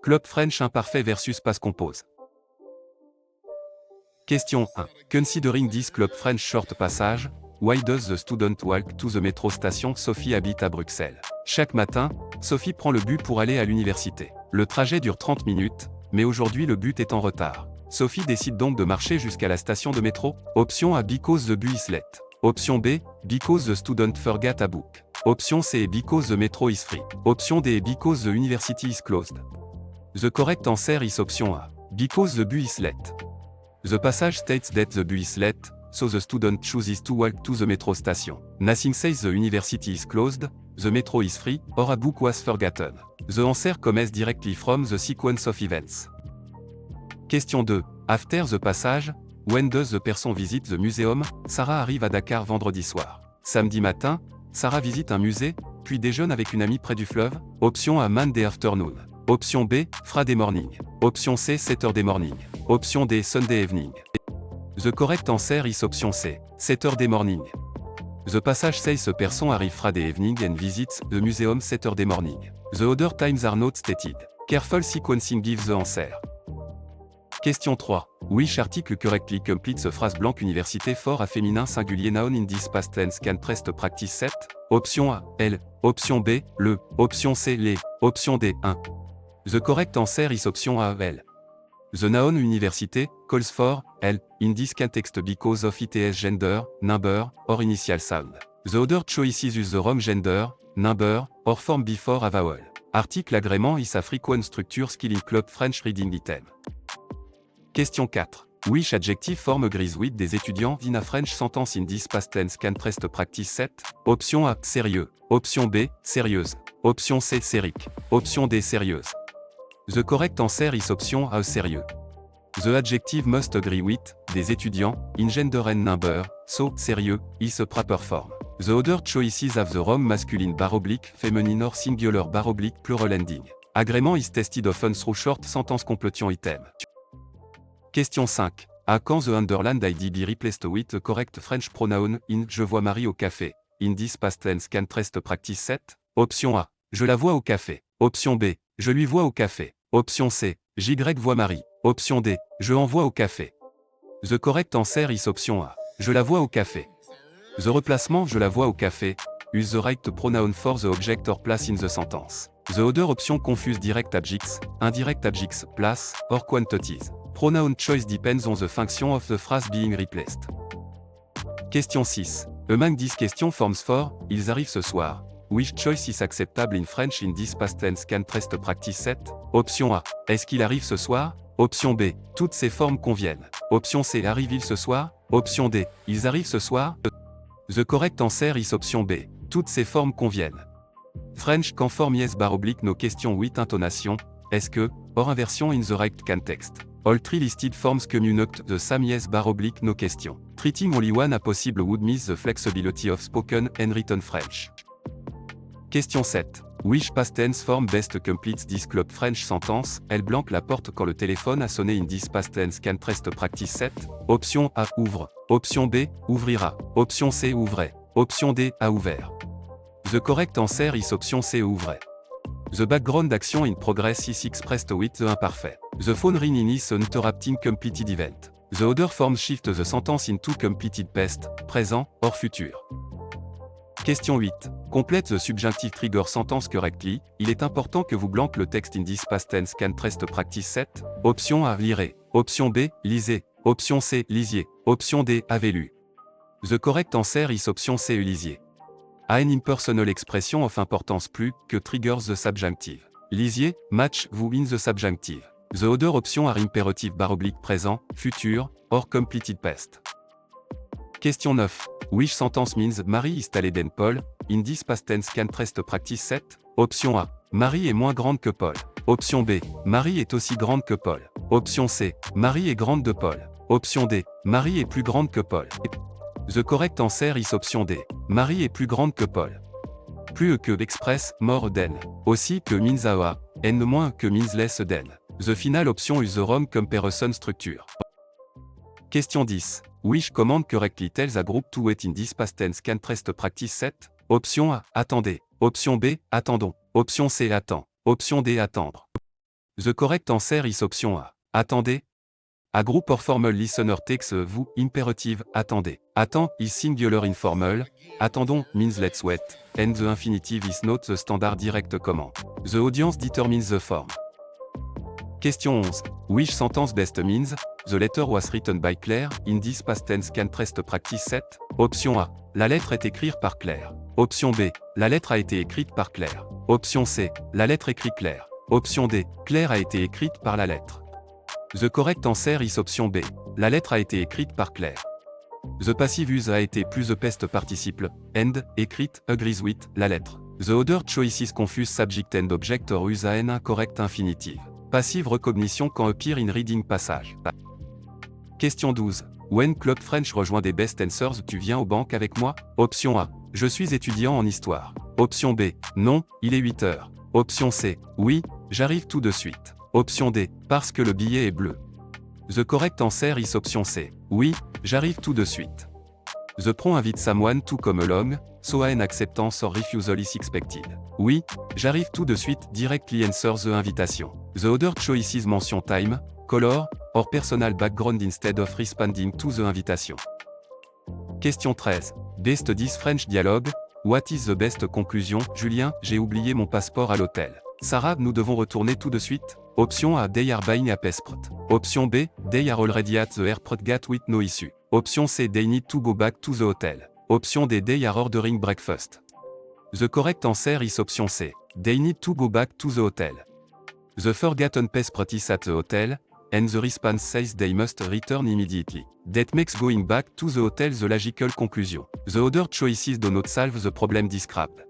Club French imparfait versus passe compose. Question 1. Considering this Club French short passage, why does the student walk to the metro station? Sophie habite à Bruxelles. Chaque matin, Sophie prend le bus pour aller à l'université. Le trajet dure 30 minutes, mais aujourd'hui le bus est en retard. Sophie décide donc de marcher jusqu'à la station de métro. Option A, because the bus is late. Option B, because the student forgot a book. Option C, because the metro is free. Option D, because the university is closed. The correct answer is option A, because the bus is late. The passage states that the bus is late, so the student chooses to walk to the metro station. Nothing says the university is closed, the metro is free, or a book was forgotten. The answer comes directly from the sequence of events. Question 2. After the passage, when does the person visit the museum? Sarah arrive à Dakar vendredi soir. Samedi matin, Sarah visite un musée, puis déjeune avec une amie près du fleuve. Option A, Monday afternoon. Option B, Friday morning. Option C, Saturday morning. Option D, Sunday evening. The correct answer is option C, Saturday morning. The passage says a person arrive Friday evening and visits the museum Saturday morning. The other times are not stated. Careful sequencing gives the answer. Question 3. Which article correctly completes the phrase blank université for a féminin singulier noun in this past tense can prest practice 7? Option A, L. Option B, le. Option C, les. Option D, 1. The correct answer is option A, L. The noun université calls for L in this context because of its gender, number, or initial sound. The other choices use the wrong gender, number, or form before a vowel. Article agrément is a frequent structure skill in Club French reading item. Question 4. Which adjective form agrees with des étudiants in a French sentence in this past tense can prest practice 7? Option A, sérieux. Option B, sérieuse. Option C, sérique. Option D, sérieuse. The correct answer is option A, sérieux. The adjective must agree with des étudiants in gender and number, so sérieux is a proper form. The other choices have the wrong masculine / feminine or singular / plural ending. Agrément is tested often through short sentence completion item. Question 5. À quand the underlined id be replaced with the correct French pronoun in je vois Marie au café? In this past tense can prest practice 7? Option A. Je la vois au café. Option B. Je lui vois au café. Option C. J'y vois Marie. Option D. Je envoie au café. The correct answer is option A. Je la vois au café. The replacement je la vois au café use the right pronoun for the object or place in the sentence. The other option confuse direct adjectives, indirect adjectives, place, or quantities. Pronoun choice depends on the function of the phrase being replaced. Question 6. Among these questions forms for, ils arrivent ce soir. Which choice is acceptable in French in this past tense can prest practice 7? Option A. Est-ce qu'il arrive ce soir? Option B. Toutes ces formes conviennent. Option C. Arrive-il ce soir? Option D. Ils arrivent ce soir? The correct answer is option B. Toutes ces formes conviennent. French can form yes / no question with intonation. Est-ce que, or inversion in the right context. All three listed forms communicate the same yes / no question. Treating only one a possible would miss the flexibility of spoken and written French. Question 7. Which past tense form best completes this Club French sentence? Elle blanque la porte quand le téléphone a sonné in this past tense can prest practice 7? Option A, ouvre. Option B, ouvrira. Option C, ouvrait. Option D, a ouvert. The correct answer is option C, ouvrait. The background action in progress is expressed with the imperfect. The phone ring is an interrupting completed event. The other forms shift the sentence into completed past, présent, or futur. Question 8. Complete the subjunctive trigger sentence correctly. Il est important que vous blanquez le texte in this past tense can prest practice 7. Option A, lirez. Option B, lisez. Option C, lisiez. Option D, avez lu. The correct answer is option C, lisiez. A an impersonal expression of importance plus que triggers the subjunctive. Lisiez, match vous in the subjunctive. The other option are imperative / présent, futur, or completed past. Question 9. Which sentence means Marie is taller than Paul? In this past tense can prest practice 7? Option A. Marie est moins grande que Paul. Option B. Marie est aussi grande que Paul. Option C. Marie est grande de Paul. Option D. Marie est plus grande que Paul. The correct answer is option D. Marie est plus grande que Paul. Plus que express, more than. Aussi que means a, and moins que means less than. The final option is the wrong comparison structure. Question 10. Which command correctly tells a group to wait in this past tense can prest practice 7? Option A, attendez. Option B, attendons. Option C, attend. Option D, attendre. The correct answer is option A. Attendez. A group or formal listener takes a vous imperative, attendez. Attends is singular informal, attendons means let's wait, and the infinitive is not the standard direct command. The audience determines the form. Question 11. Which sentence best means, the letter was written by Claire, in this past tense can trust practice 7? Option A. La lettre est écrite par Claire. Option B. La lettre a été écrite par Claire. Option C. La lettre écrit Claire. Option D. Claire a été écrite par la lettre. The correct answer is option B. La lettre a été écrite par Claire. The passive use a été plus the past participle, and, écrite, agrees with, la lettre. The other choices confuse subject and object or use an incorrect infinitive. Passive recognition quand appear in reading passage. Question 12. When Club French rejoint des best answers, tu viens aux banques avec moi? Option A. Je suis étudiant en histoire. Option B. Non, il est 8 heures. Option C. Oui, j'arrive tout de suite. Option D. Parce que le billet est bleu. The correct answer is option C. Oui, j'arrive tout de suite. The prom invite someone to come along, so an acceptance or refusal is expected. Oui, j'arrive tout de suite directly answer the invitation. The other choices mention time, color, or personal background instead of responding to the invitation. Question 13. Best 10 French dialogue. What is the best conclusion? Julien, j'ai oublié mon passeport à l'hôtel. Sarah, nous devons retourner tout de suite? Option A. They are buying a passport. Option B. They are already at the airport gate with no issue. Option C. They need to go back to the hotel. Option D. They are ordering breakfast. The correct answer is option C. They need to go back to the hotel. The forgotten passport is at the hotel, and the response says they must return immediately. That makes going back to the hotel the logical conclusion. The other choices do not solve the problem described.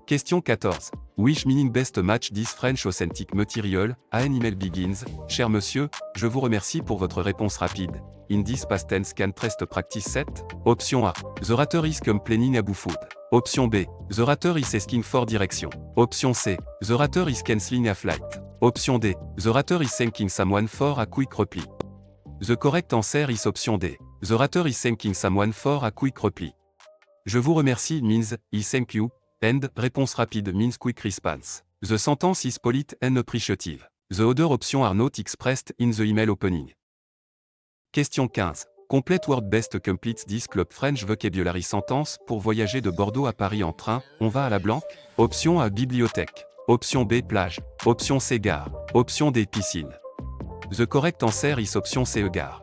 Question 14. Which meaning best match this French authentic material? An email begins. Cher monsieur, je vous remercie pour votre réponse rapide. In this past tense can trust practice 7? Option A. The orator is complaining about food. Option B. The orator is asking for direction. Option C. The orator is cancelling a flight. Option D. The orator is thanking someone for a quick reply. The correct answer is option D. The orator is thanking someone for a quick reply. Je vous remercie means, I thank you, and, réponse rapide means quick response. The sentence is polite and appreciative. The other options are not expressed in the email opening. Question 15. Complete word best completes this Club French vocabulary sentence. Pour voyager de Bordeaux à Paris en train, on va à la Blanque? Option A. Bibliothèque. Option B. Plage. Option C. Gare. Option D. Piscine. The correct answer is option C. Gare.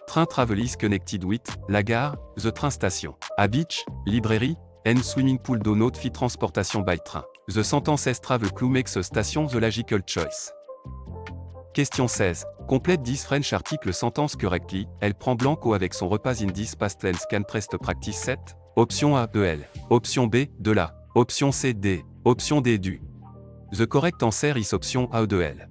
Train travel is connected with, la gare, the train station. A beach, librairie, and swimming pool do not fit transportation by train. The sentence S travel clue makes a station the logical choice. Question 16. Complète this French article sentence correctly. Elle prend blanco avec son repas in this past tense can prest practice 7. Option A. De elle. Option B. De la. Option C. Des. Option D. Du. The correct answer is option A. De elle.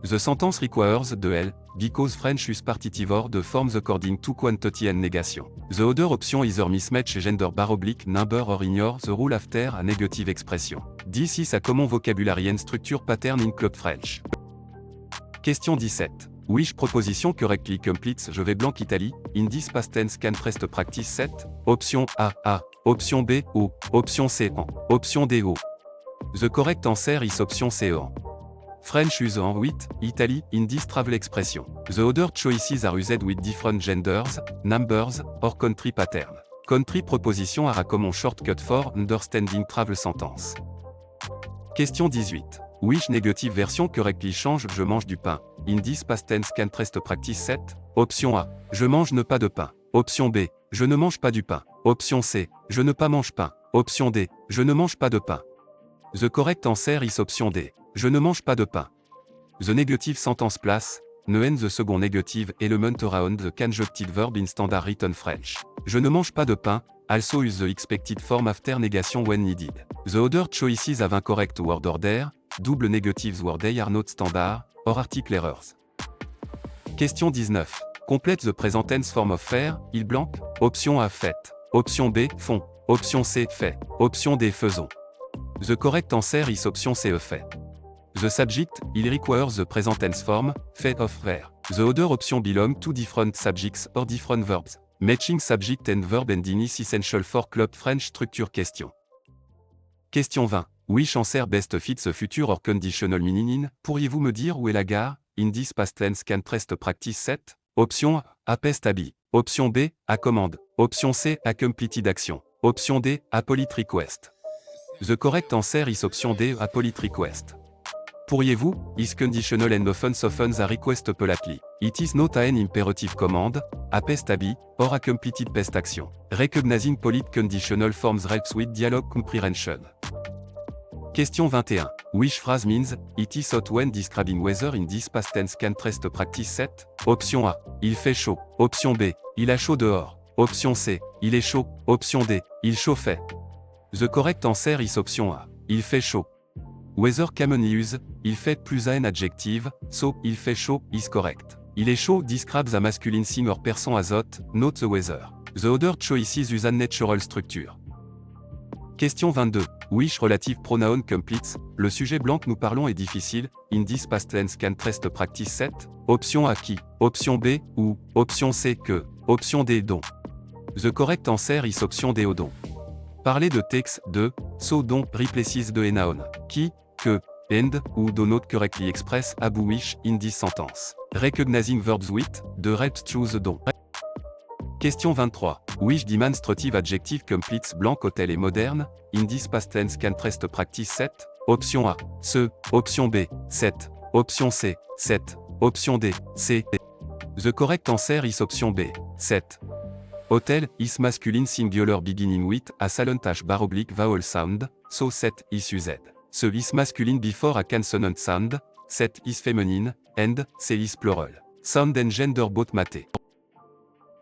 The sentence requires de elle, because French use partitive or the forms according to quantity and negation. The other option either mismatch gender / number or ignore the rule after a negative expression. This is a common vocabulary and structure pattern in Club French. Question 17. Which proposition correctly completes je vais blanc Italie, in this past tense can prest practice 7? Option A. A. Option B. O. Option C. En. Option D. O. The correct answer is option C. En. French use en 8, Italy, in this travel expression. The other choices are used with different genders, numbers, or country pattern. Country proposition are a common shortcut for understanding travel sentence. Question 18. Which negative version correctly change je mange du pain? In this past tense can trust practice 7? Option A. Je mange ne pas de pain. Option B. Je ne mange pas du pain. Option C. Je ne pas mange pain. Option D. Je ne mange pas de pain. The correct answer is option D. Je ne mange pas de pain. The negative sentence place, ne and the second negative element around the conjunctive verb in standard written French. Je ne mange pas de pain, also use the expected form after negation when needed. The other choices have incorrect word order, double negatives word they are not standard, or article errors. Question 19. Complète the present tense form of faire, il blanc. Option A. Fait. Option B. Font. Option C. Fait. Option D. Faisons. The correct answer is option C. Fait. The subject, il requires the present tense form, fait of faire. The other option belong to different subjects or different verbs. Matching subject and verb ending is essential for Club French structure question. Question 20. Wish answer best fits a future or conditional meaning. Pourriez-vous me dire où est la gare? In this past tense can trust practice 7. Option A. A pest habit. Option B. A command. Option C. A completed action. Option D. A polite request. The correct answer is option D. A polite request. Pourriez-vous, is conditional and often softens a request politely. It is not an imperative command, a pest habit, or a completed pest action. Recognizing polite conditional forms helps with dialogue comprehension. Question 21. Which phrase means, it is hot when describing weather in this past tense can trust practice 7? Option A. Il fait chaud. Option B. Il a chaud dehors. Option C. Il est chaud. Option D. Il chauffait. The correct answer is option A. Il fait chaud. Weather commonly used, il fait plus un adjective, so, il fait chaud, is correct. Il est chaud describes a masculine thing or person as hot, not the weather. The other choices use an natural structure. Question 22. Which relative pronoun completes, le sujet blanc que nous parlons est difficile, in this past tense can trust practice 7? Option A qui, option B, ou, option C que, option D dont. The correct answer is option D au don. Parler de texte, de, so dont, replaces de noun, qui, que, and, ou do not correctly express abu wish in this sentence. Recognizing verbs with, de helps choose don. Question 23. Which demonstrative adjective completes blanc hôtel et moderne, in this past tense can trust practice 7? Option A, ce, option B, 7, option C, 7, option D, C. The correct answer is option B, 7. Hotel is masculine singular beginning with a silent h bar oblique vowel sound, so 7 is used. Ce is masculine before a consonant sound, 7 is feminine, and C is plural. Sound and gender both maté.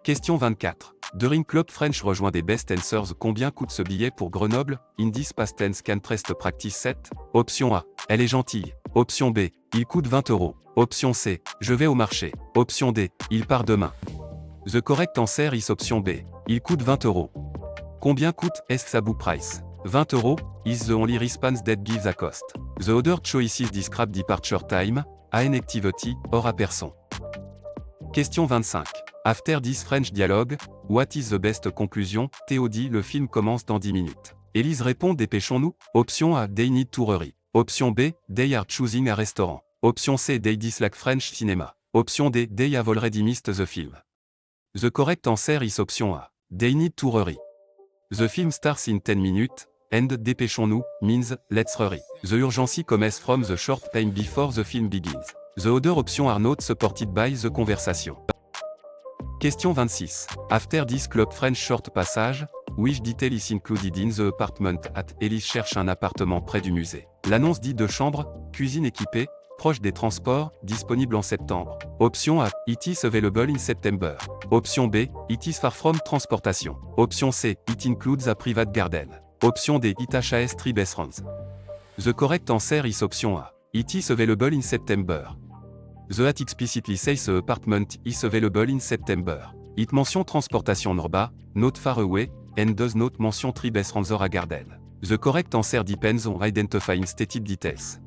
Question 24. During Club French rejoint des best answers. Combien coûte ce billet pour Grenoble? In this past tense can trust practice 7? Option A. Elle est gentille. Option B. Il coûte 20 €. Option C. Je vais au marché. Option D. Il part demain. The correct answer is option B. Il coûte 20 €. Combien coûte Sabu price? 20 € is the only response that gives a cost. The other choices describe departure time, an activity, or a person. Question 25. After this French dialogue, what is the best conclusion? Théo dit le film commence dans 10 minutes. Élise répond dépêchons-nous. Option A. They need to hurry. Option B. They are choosing a restaurant. Option C. They dislike French cinema. Option D. They have already missed the film. The correct answer is option A. They need to hurry. The film starts in 10 minutes, and dépêchons-nous means let's hurry. The urgency comes from the short time before the film begins. The other options are not supported by the conversation. Question 26. After this Club French short passage, which detail is included in the apartment at? Elise cherche un appartement près du musée. L'annonce dit 2 chambres, cuisine équipée, proche des transports, disponible en septembre. Option A. It is available in September. Option B. It is far from transportation. Option C. It includes a private garden. Option D. It has 3 bedrooms. The correct answer is option A. It is available in September. The at explicitly says the apartment is available in September. It mention transportation norba, not far away, and does not mention 3 bedrooms or a garden. The correct answer depends on identifying stated details.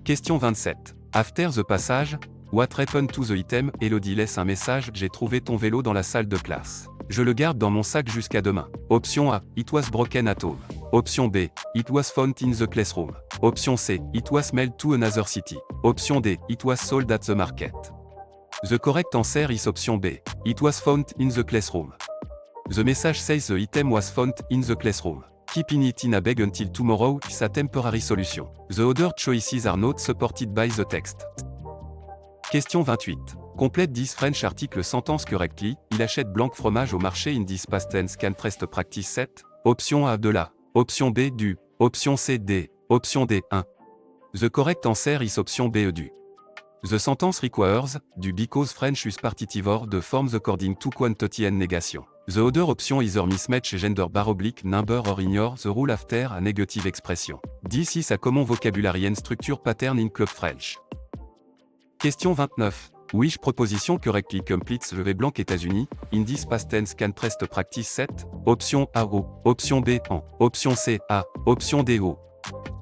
Question 27. After the passage, what happened to the item? Elodie laisse un message. J'ai trouvé ton vélo dans la salle de classe. Je le garde dans mon sac jusqu'à demain. Option A. It was broken at home. Option B. It was found in the classroom. Option C. It was mailed to another city. Option D. It was sold at the market. The correct answer is option B. It was found in the classroom. The message says the item was found in the classroom. Keeping it in a bag until tomorrow is a temporary solution. The other choices are not supported by the text. Question 28. Complète this French article sentence correctly. Il achète blanc fromage au marché in this past tense can trust practice 7. Option A de la. Option B du. Option C D. Option D 1. The correct answer is option B du. The sentence requires, du because French use partitive or the forms according to quantity and negation. The other option either mismatch gender bar oblique number or ignore the rule after a negative expression. This is a common vocabulary and structure pattern in Club French. Question 29. Which proposition correctly completes je vais blanc États-Unis, in this past tense can trust practice 7? Option A O, option B en, option C A, option D O.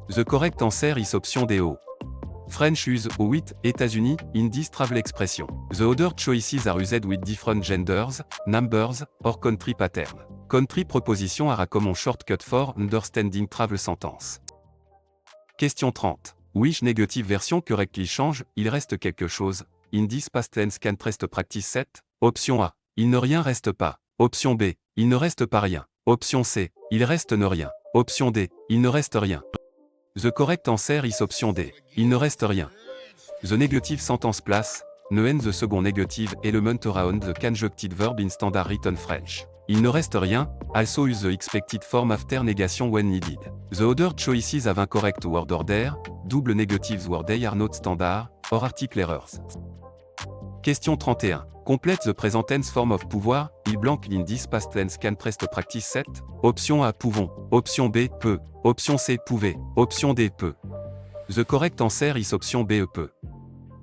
The correct answer is option D O. French use au 8, États-Unis, in this travel expression. The other choices are used with different genders, numbers, or country pattern. Country proposition are a common shortcut for understanding travel sentence. Question 30. Which negative version correctly change, il reste quelque chose, in this past tense can rest practice 7? Option A. Il ne rien reste pas. Option B. Il ne reste pas rien. Option C. Il reste ne rien. Option D. Il ne reste rien. The correct answer is option D. Il ne reste rien. The negative sentence place, ne end the second negative element around the conjuncted verb in standard written French. Il ne reste rien, also use the expected form after negation when needed. The other choices have incorrect word order, double negatives word they are not standard, or article errors. Question 31. Complete the present tense form of pouvoir, il blank in this past tense can rest practice 7? Option A pouvons, option B peut, option C pouvait, option D peut. The correct answer is option B peut.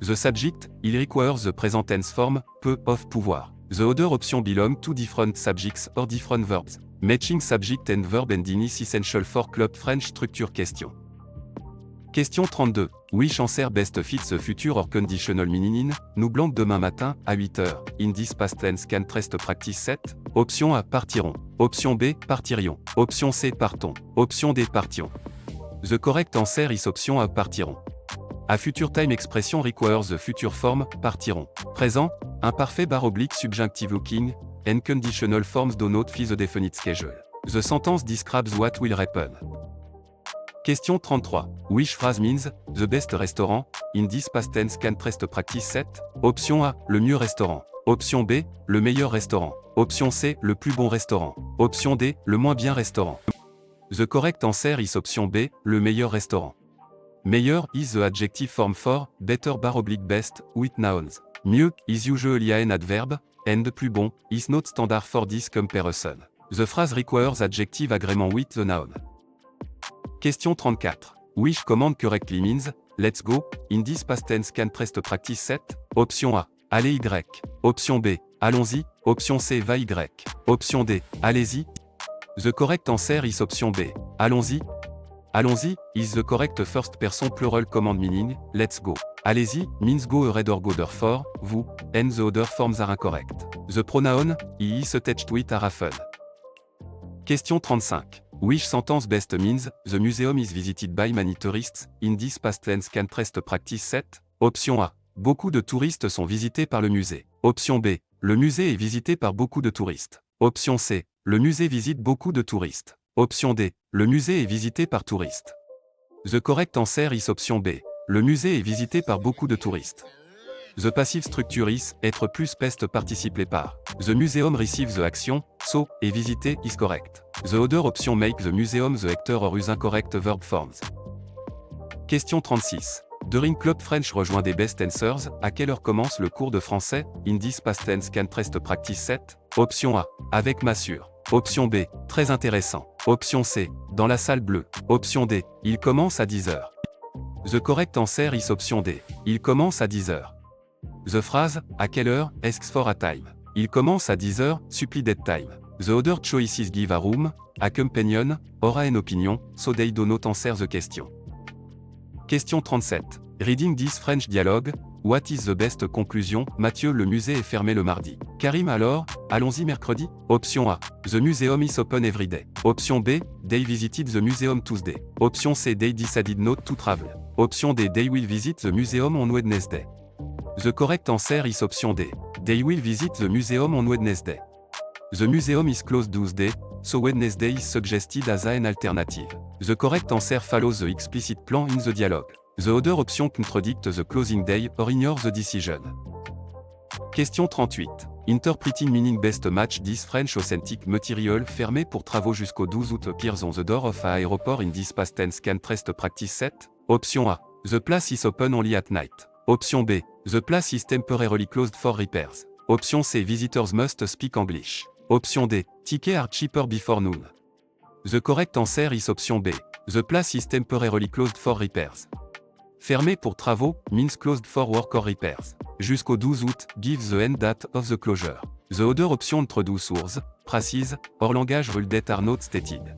The subject, il requires the present tense form, peut of pouvoir. The other option belong to different subjects or different verbs. Matching subject and verb ending is essential for club French structure question. Question 32. Which answer best fits the future or conditional meaning, nous blanc demain matin, à 8h, in this past tense can rest practice 7? Option A partiront. Option B partirions. Option C partons. Option D partions. The correct answer is option A partiront. A future time expression requires the future form, partiront. Présent, imparfait / subjunctive looking, and conditional forms do not fit the definite schedule. The sentence describes what will happen. Question 33. Which phrase means, the best restaurant, in this past tense can rest practice 7? Option A, le mieux restaurant. Option B, le meilleur restaurant. Option C, le plus bon restaurant. Option D, le moins bien restaurant. The correct answer is option B, le meilleur restaurant. Meilleur is the adjective form for, better / best, with nouns. Mieux is usually an adverb, and plus bon is not standard for this comparison. The phrase requires adjective agreement with the noun. Question 34. Which command correctly means, let's go, in this past tense can rest practice 7? Option A, allez Y. Option B, allons-y. Option C, va Y. Option D, allez-y. The correct answer is option B, allons-y. Allons-y is the correct first person plural command meaning, let's go. Allez-y means go ahead or go therefore, vous, and the other forms are incorrect. The pronoun, he is attached with are often. Question 35. Which sentence best means, the museum is visited by many tourists, in this past tense can rest practice 7? Option A. Beaucoup de touristes sont visités par le musée. Option B. Le musée est visité par beaucoup de touristes. Option C. Le musée visite beaucoup de touristes. Option D. Le musée est visité par touristes. The correct answer is option B. Le musée est visité par beaucoup de touristes. The passive structure is, être plus pest participé par. The museum receives the action, so, est visité is correct. The other option make the museum the actor or use incorrect verb forms. Question 36. During Club French rejoint des best answers, à quelle heure commence le cours de français, in this past tense can rest practice 7? Option A, avec Massure. Option B, très intéressant. Option C, dans la salle bleue. Option D, il commence à 10h. The correct answer is option D, il commence à 10h. The phrase, à quelle heure, asks for a time. Il commence à 10h, supplie that time. The other choices give a room, a companion, or an opinion, so they do not answer the question. Question 37. Reading this French dialogue, what is the best conclusion? Mathieu, le musée est fermé le mardi. Karim, alors, allons-y mercredi? Option A. The museum is open every day. Option B. They visited the museum Tuesday. Option C. They decided not to travel. Option D. They will visit the museum on Wednesday. The correct answer is option D. They will visit the museum on Wednesday. The museum is closed Tuesday, so Wednesday is suggested as an alternative. The correct answer follows the explicit plan in the dialogue. The other option contradict the closing day or ignore the decision. Question 38. Interpreting meaning best match this French authentic material fermé pour travaux jusqu'au 12 août appears on the door of a aéroport in this past tense can rest practice 7? Option A. The place is open only at night. Option B. The place is temporarily closed for repairs. Option C. Visitors must speak English. Option D. Tickets are cheaper before noon. The correct answer is option B. The place is temporarily closed for repairs. Fermé pour travaux means closed for work or repairs. Jusqu'au 12 août gives the end date of the closure. The other option introduce source, précise, or langage rule that are not stated.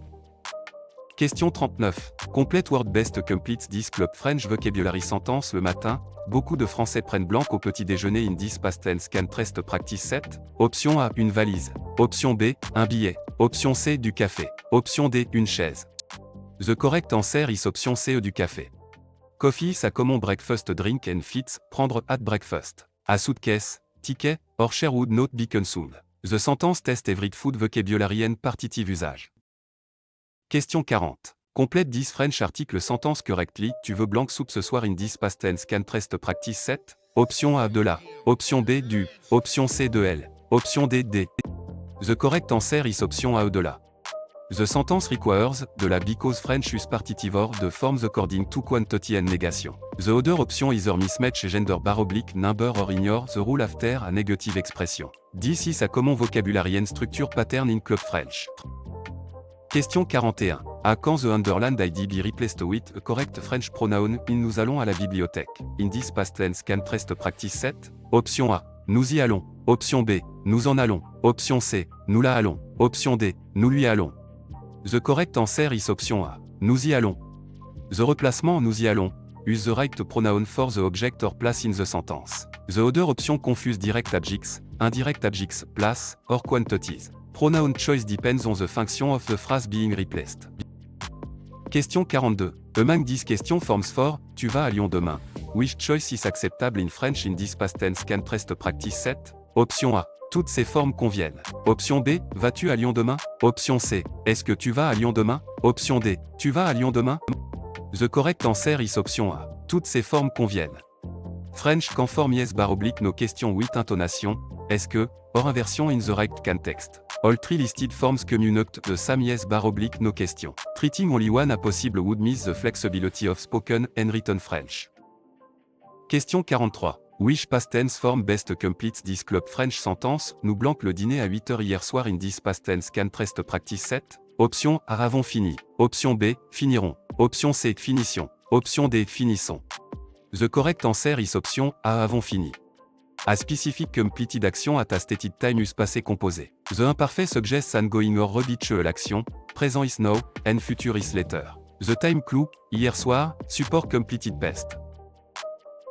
Question 39. Complete word best completes this Club French vocabulary sentence le matin. Beaucoup de Français prennent blanc au petit déjeuner in this past tense can rest practice 7. Option A, une valise. Option B, un billet. Option C, du café. Option D, une chaise. The correct answer is option C, du café. Coffee is a common breakfast drink and fits, prendre at breakfast. A suitcase, ticket, or share would not be consumed. The sentence test every food vocabulary and partitive usage. Question 40. Complète 10 French article sentence correctly. Tu veux blanc soupe ce soir in this past tense can rest practice 7. Option A de la. Option B du. Option C de elle. Option D des. The correct answer is option A de la. The sentence requires, de la because French use partitive or the forms according to quantity and negation. The other option either mismatch gender / number or ignore the rule after a negative expression. This is a common vocabulary and structure pattern in Club French. Question 41. À quand the underlined ID be replaced with a correct French pronoun in nous allons à la bibliothèque. In this past tense can rest practice 7. Option A. Nous y allons. Option B. Nous en allons. Option C. Nous la allons. Option D. Nous lui allons. The correct answer is option A. Nous y allons. The replacement nous y allons use the right pronoun for the object or place in the sentence. The other option confuse direct adjectives, indirect adjectives, place, or quantities. Pronoun choice depends on the function of the phrase being replaced. Question 42. Among these question forms for, tu vas à Lyon demain. Which choice is acceptable in French in this past tense can rest practice 7? Option A. Toutes ces formes conviennent. Option B. Vas-tu à Lyon demain? Option C. Est-ce que tu vas à Lyon demain? Option D. Tu vas à Lyon demain? The correct answer is option A. Toutes ces formes conviennent. French can form yes / no question with intonation. Est-ce que, or inversion in the right context. All three listed forms communicate the same yes / no question. Treating only one a possible would miss the flexibility of spoken and written French. Question 43. Which past tense form best completes this Club French sentence? Nous blanc le dîner à 8h hier soir in this past tense can rest practice 7. Option A. Avons fini. Option B. Finirons. Option C. Finition. Option D. Finissons. The correct answer is option A. Avons fini. A specific completed action at a stated time is passé composé. The imparfait suggests an going or habitual l'action, présent is now, and future is later. The time clue, hier soir, support completed past.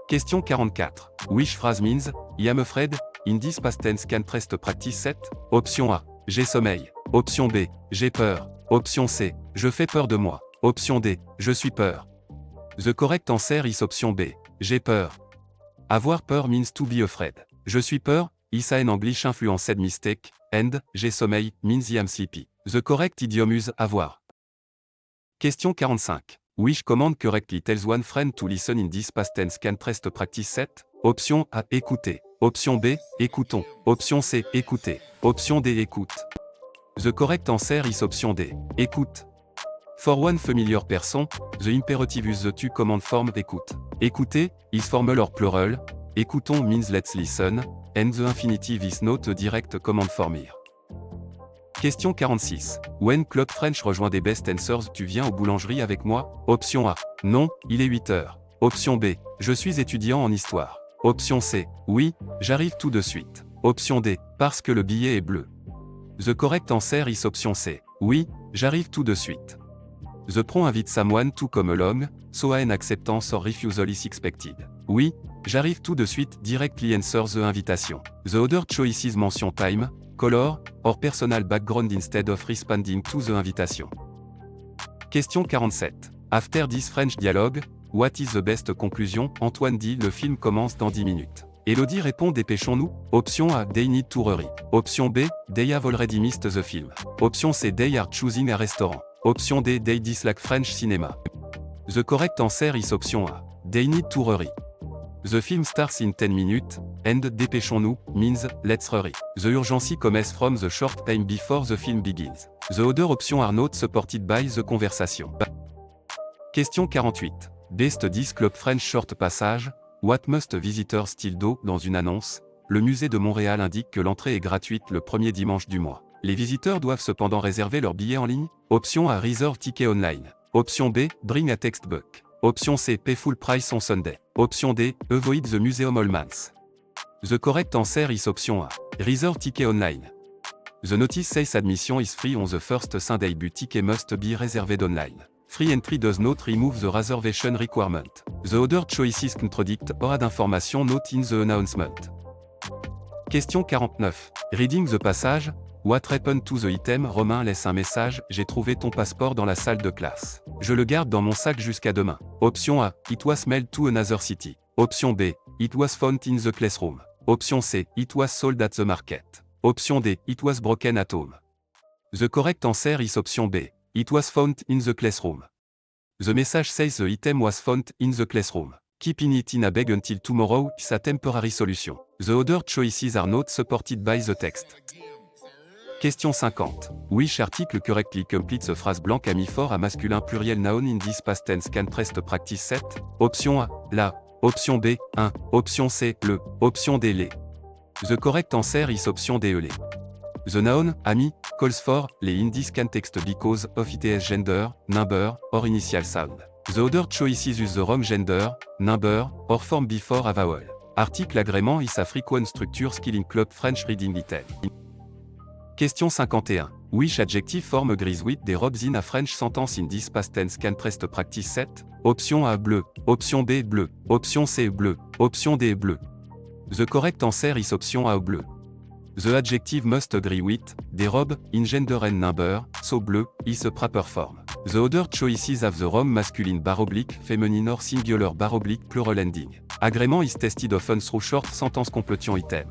Question 44. Which phrase means, I am afraid, in this past tense can rest practice 7? Option A. J'ai sommeil. Option B. J'ai peur. Option C. Je fais peur de moi. Option D. Je suis peur. The correct answer is option B. J'ai peur. Avoir peur means to be afraid. Je suis peur, is an English influenced mistake, and, j'ai sommeil, means I am sleepy. The correct idiom is avoir. Question 45. Which command correctly tells one friend to listen in this past tense can rest practice 7? Option A. Écouter. Option B. Écoutons. Option C. Écouter. Option D. Écoute. The correct answer is option D. Écoute. For one familiar person, the imperative is the two command form écoute. Écouter is formal or plural. Écoutons means let's listen, and the infinitive is not a direct command form here. Question 46. When Club French rejoint des best answers, tu viens aux boulangeries avec moi? Option A. Non, il est 8h. Option B. Je suis étudiant en histoire. Option C. Oui, j'arrive tout de suite. Option D. Parce que le billet est bleu. The correct answer is option C. Oui, j'arrive tout de suite. The pronoun invite someone to come along, so an acceptance or refusal is expected. Oui, j'arrive tout de suite directly answer the invitation. The other choices mention time, color, or personal background instead of responding to the invitation. Question 47. After this French dialogue, what is the best conclusion? Antoine dit le film commence dans 10 minutes. Elodie répond dépêchons-nous. Option A. They need to hurry. Option B. They have already missed the film. Option C. They are choosing a restaurant. Option D. They dislike French cinema. The correct answer is option A. They need to hurry. The film starts in 10 minutes, and dépêchons-nous means let's hurry. The urgency comes from the short time before the film begins. The other options are not supported by the conversation. Question 48. Best 10 Club French short passage. What must visitors still do? Dans une annonce, le musée de Montréal indique que l'entrée est gratuite le premier dimanche du mois. Les visiteurs doivent cependant réserver leur billet en ligne. Option A. Reserve ticket online. Option B. Bring a textbook. Option C. Pay full price on Sunday. Option D. Avoid the museum all month. The correct answer is option A. Reserve ticket online. The notice says admission is free on the first Sunday but ticket must be reserved online. Free entry does not remove the reservation requirement. The other choices contradict or add information not in the announcement. Question 49. Reading the passage. What happened to the item? Romain laisse un message. J'ai trouvé ton passeport dans la salle de classe. Je le garde dans mon sac jusqu'à demain. Option A. It was mailed to another city. Option B. It was found in the classroom. Option C. It was sold at the market. Option D. It was broken at home. The correct answer is option B. It was found in the classroom. The message says the item was found in the classroom. Keeping it in a bag until tomorrow is a temporary solution. The other choices are not supported by the text. Question 50. Which article correctly completes a phrase blank amiphore à masculin pluriel noun in this past tense can prest practice 7? Option A. La. Option B. 1. Option C. Le. Option D. Les. The correct answer is option D. Les. The noun, ami, calls for, les in this context because of its gender, number, or initial sound. The other choices use the wrong gender, number, or form before a vowel. Article agrément is a frequent structure skill in club French reading item. Question 51. Which adjective form agrees with des robes in a French sentence in this past tense can prest practice 7? Option A. Bleu. Option B. Bleu. Option C. Bleu. Option D. Bleu. The correct answer is option A. Bleu. The adjective must agree with, des robes, in gender and number, so bleu, is a proper form. The other choices have the wrong masculine / feminine or singular / plural ending. Agrément is tested often through short sentence completion item.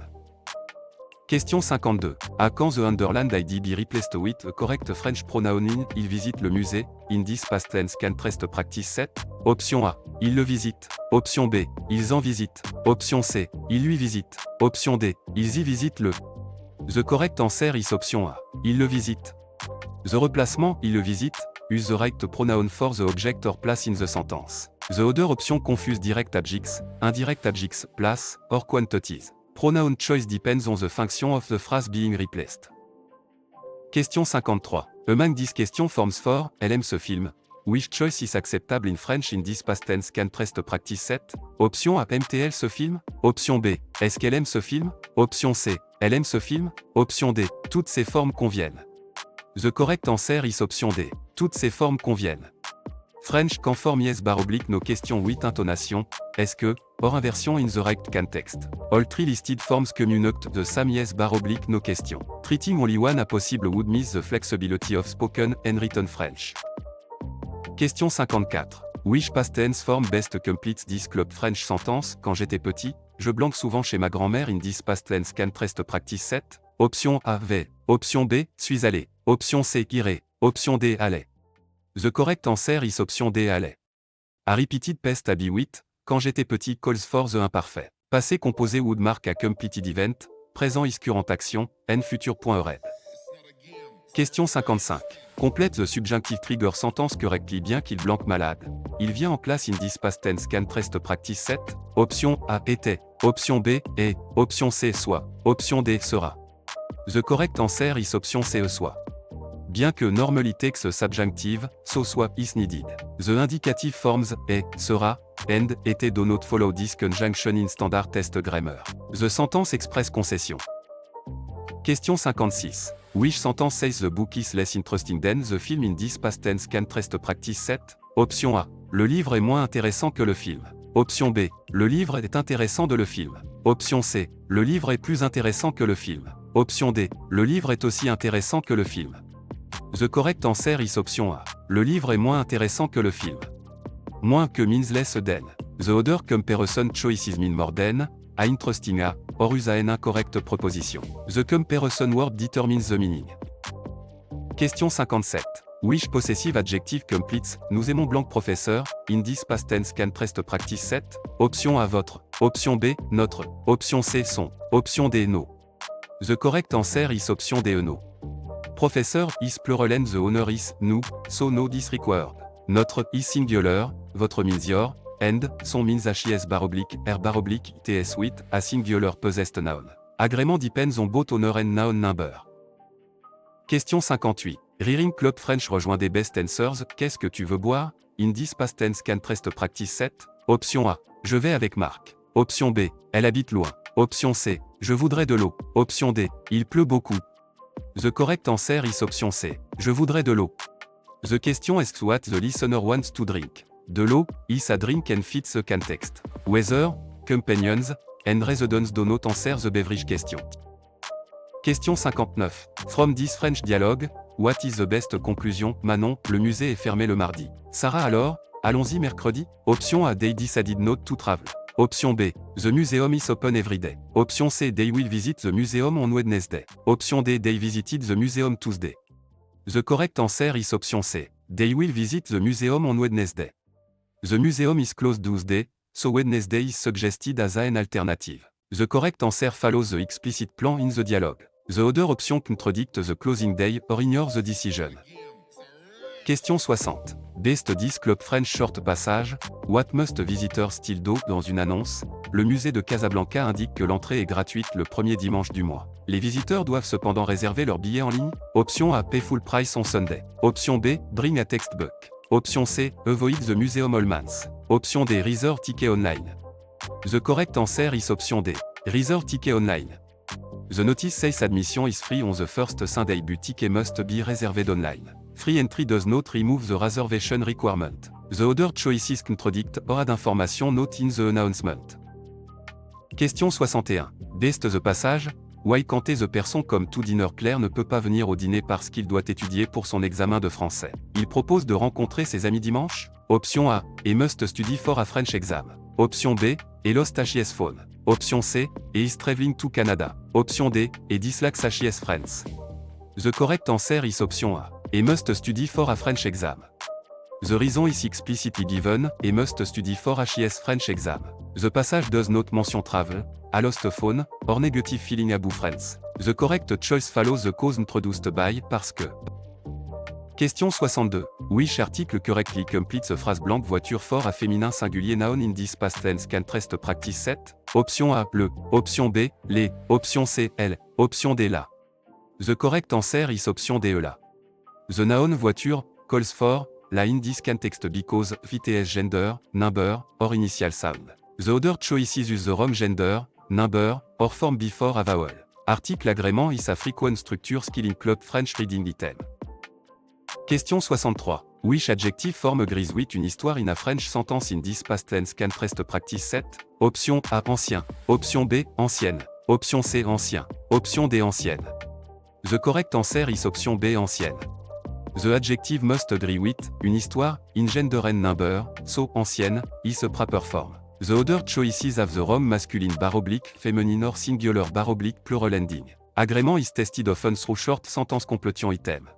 Question 52. À quand the underlined ID be replaced with a correct French pronoun in, il visite le musée, in this past tense can prest practice 7? Option A. Il le visite. Option B. Ils en visitent. Option C. Il lui visite. Option D. Ils y visitent le. The correct answer is option A. Il le visite. The replacement, il le visite, use the right pronoun for the object or place in the sentence. The other option confuse direct objects, indirect objects, place, or quantities. Pronoun choice depends on the function of the phrase being replaced. Question 53. Among these question forms for, elle aime ce film. Which choice is acceptable in French in this past tense can prest practice 7? Option A. Aime-t-elle ce film? Option B. Est-ce qu'elle aime ce film? Option C. Elle aime ce film? Option D. Toutes ces formes conviennent. The correct answer is option D. Toutes ces formes conviennent. French can form yes / no question with intonation, est-ce que, or inversion in the right context. All three listed forms communicate the same yes / no question. Treating only one a possible would miss the flexibility of spoken and written French. Question 54. Which past tense form best completes this club French sentence? Quand j'étais petit, je blanque souvent chez ma grand-mère in this past tense can prest practice 7? Option A. Vais. Option B. Suis allé. Option C. Irai. Option D. Allais. The correct answer is option D. Allais. A repeated past a be with, quand j'étais petit calls for the imparfait. Passé composé would mark a completed event, présent is current action, and future.red. Question 55. Complète the subjunctive trigger sentence correctly bien qu'il blanque malade. Il vient en classe in this past tense can prest practice 7? Option A. Était. Option B. Est. Option C. Soit. Option D. Sera. The correct answer is option C. Soit. Bien que normally takes subjunctive, so soit is needed. The indicative forms est, sera, and était do not follow this conjunction in standard test grammar. The sentence express concession. Question 56. Which sentence says the book is less interesting than the film in this past tense can prest practice 7? Option A. Le livre est moins intéressant que le film. Option B. Le livre est intéressant de le film. Option C. Le livre est plus intéressant que le film. Option D. Le livre est aussi intéressant que le film. The correct answer is option A. Le livre est moins intéressant que le film. Moins que means less than. The other comparison choices mean more than, a interesting a, or use an incorrect proposition. The comparison word determines the meaning. Question 57. Which possessive adjective completes, nous aimons blanc professeur, in this past tense can prest practice 7? Option A. Votre. Option B. Notre. Option C. Son. Option D. No. The correct answer is option D. No. Professeur is plural and the honor is nous, so no this required. Notre is singular, votre means your, and son means his r ts with a singular possessed noun. Agrément depends on both honor and noun number. Question 58. Reading Club French rejoint des best answers. Qu'est-ce que tu veux boire? In this past tense can prest practice 7? Option A. Je vais avec Marc. Option B. Elle habite loin. Option C. Je voudrais de l'eau. Option D. Il pleut beaucoup. The correct answer is option C. Je voudrais de l'eau. The question asks what the listener wants to drink. De l'eau is a drink and fits the context. Weather, companions, and residents do not answer the beverage question. Question 59. From this French dialogue, What is the best conclusion? Manon, le musée est fermé le mardi. Sarah alors, allons-y mercredi? Option A, they decided not to travel. Option B, the museum is open every day. Option C, they will visit the museum on Wednesday. Option D, they visited the museum Tuesday. The correct answer is option C, they will visit the museum on Wednesday. The museum is closed Tuesday, so Wednesday is suggested as an alternative. The correct answer follows the explicit plan in the dialogue. The other option contradict the closing day or ignore the decision. Question 60. Best 10 Club French Short Passage. What must visitors still do? Dans une annonce, le musée de Casablanca indique que l'entrée est gratuite le premier dimanche du mois. Les visiteurs doivent cependant réserver leur billet en ligne. Option A, pay full price on Sunday. Option B, bring a textbook. Option C, avoid the museum all months. Option D, reserve ticket online. The correct answer is option D, reserve ticket online. The notice says admission is free on the first Sunday but ticket must be reserved online. Free entry does not remove the reservation requirement. The other choices contradict or add information not in the announcement. Question 61. Best the passage. Why can't the person come to dinner? Claire ne peut pas venir au dîner parce qu'il doit étudier pour son examen de français. Il propose de rencontrer ses amis dimanche. Option A, he must study for a French exam. Option B, he lost his phone. Option C, he is traveling to Canada. Option D, he dislikes his friends. The correct answer is option A, he must study for a French exam. The reason is explicitly given, he must study for his French exam. The passage does not mention travel, a lost phone, or negative feeling about friends. The correct choice follows the cause introduced by, parce que. Question 62. Which article correctly completes the phrase blank voiture for a féminin singulier noun in this past tense can rest practice 7? Option A, le. Option B, les. Option C, elle. Option D, la. The correct answer is option D, la. The noun voiture calls for la in this context because VTS gender, number, or initial sound. The other choices use the wrong gender, number, or form before a vowel. Article agrément is a frequent structure skill in club French reading item. Question 63. Which adjective form agrees with une histoire in a French sentence in this past tense can rest practice 7? Option A, ancien. Option B, ancienne. Option C, ancien. Option D, ancienne. The correct answer is option B, ancienne. The adjective must agree with, une histoire, in gender and number, so, ancienne, is a proper form. The other choices have the wrong masculine bar oblique, feminine or singular bar oblique plural ending. Agrément is tested often through short sentence completion item.